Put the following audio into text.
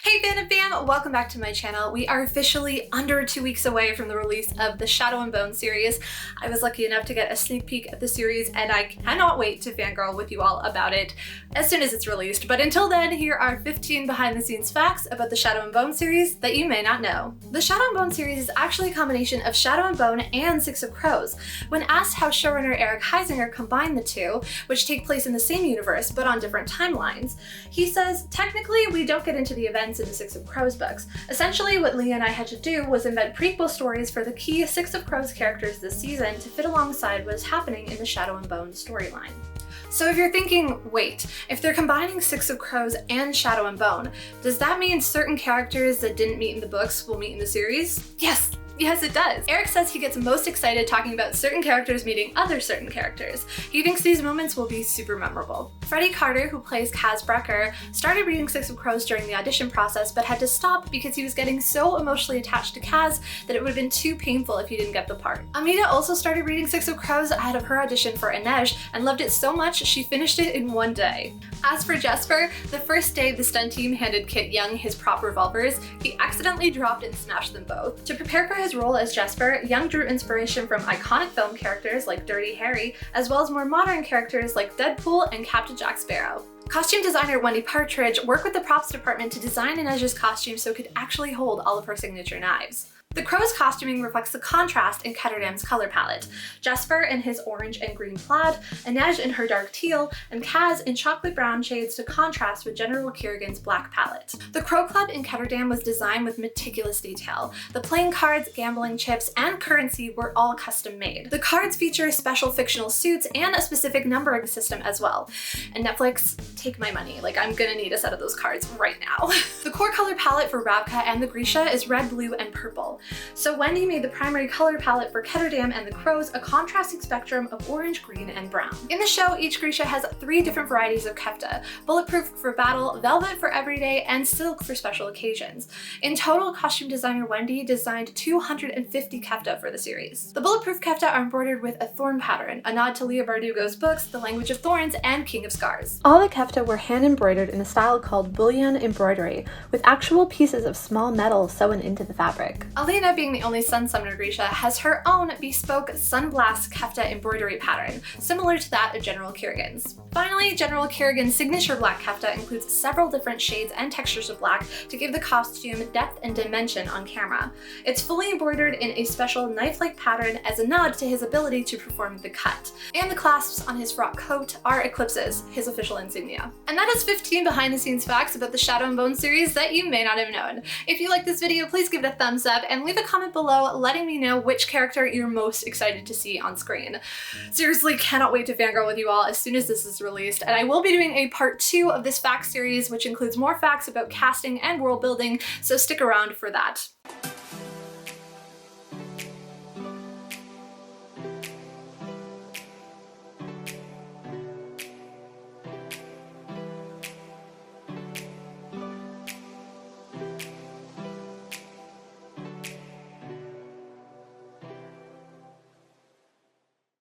Hey fan and fam, welcome back to my channel. We are officially under 2 weeks away from the release of the Shadow and Bone series. I was lucky enough to get a sneak peek at the series and I cannot wait to fangirl with you all about it as soon as it's released. But until then, here are 15 behind the scenes facts about the Shadow and Bone series that you may not know. The Shadow and Bone series is actually a combination of Shadow and Bone and Six of Crows. When asked how showrunner Eric Heisinger combined the two, which take place in the same universe but on different timelines, he says, technically we don't get into the events in the Six of Crows books. Essentially, what Leah and I had to do was invent prequel stories for the key Six of Crows characters this season to fit alongside what is happening in the Shadow and Bone storyline. So if you're thinking, wait, if they're combining Six of Crows and Shadow and Bone, does that mean certain characters that didn't meet in the books will meet in the series? Yes, it does. Eric says he gets most excited talking about certain characters meeting other certain characters. He thinks these moments will be super memorable. Freddie Carter, who plays Kaz Brecker, started reading Six of Crows during the audition process but had to stop because he was getting so emotionally attached to Kaz that it would have been too painful if he didn't get the part. Amita also started reading Six of Crows ahead of her audition for Inej and loved it so much she finished it in one day. As for Jesper, the first day the stunt team handed Kit Young his prop revolvers, he accidentally dropped and smashed them both. To prepare for his role as Jesper, Young drew inspiration from iconic film characters like Dirty Harry, as well as more modern characters like Deadpool and Captain Jack Sparrow. Costume designer Wendy Partridge worked with the props department to design Inej's costume so it could actually hold all of her signature knives. The Crow's costuming reflects the contrast in Ketterdam's color palette. Jesper in his orange and green plaid, Inej in her dark teal, and Kaz in chocolate brown shades to contrast with General Kerrigan's black palette. The Crow Club in Ketterdam was designed with meticulous detail. The playing cards, gambling chips, and currency were all custom made. The cards feature special fictional suits and a specific numbering system as well. And Netflix, take my money. Like, I'm gonna need a set of those cards right now. The core color palette for Ravka and the Grisha is red, blue, and purple. So Wendy made the primary color palette for Ketterdam and the Crows a contrasting spectrum of orange, green, and brown. In the show, each Grisha has 3 different varieties of kefta: bulletproof for battle, velvet for everyday, and silk for special occasions. In total, costume designer Wendy designed 250 kefta for the series. The bulletproof kefta are embroidered with a thorn pattern, a nod to Leigh Bardugo's books The Language of Thorns and King of Scars. All the kefta were hand embroidered in a style called bullion embroidery, with actual pieces of small metal sewn into the fabric. Alina, being the only Sun Summoner Grisha, has her own bespoke Sunblast kefta embroidery pattern, similar to that of General Kerrigan's. Finally, General Kerrigan's signature black kefta includes several different shades and textures of black to give the costume depth and dimension on camera. It's fully embroidered in a special knife-like pattern as a nod to his ability to perform the cut. And the clasps on his frock coat are eclipses, his official insignia. And that is 15 behind-the-scenes facts about the Shadow and Bone series that you may not have known. If you like this video, please give it a thumbs up and leave a comment below letting me know which character you're most excited to see on screen. Seriously, cannot wait to fangirl with you all as soon as this is released, and I will be doing a part 2 of this fact series, which includes more facts about casting and world building, so stick around for that.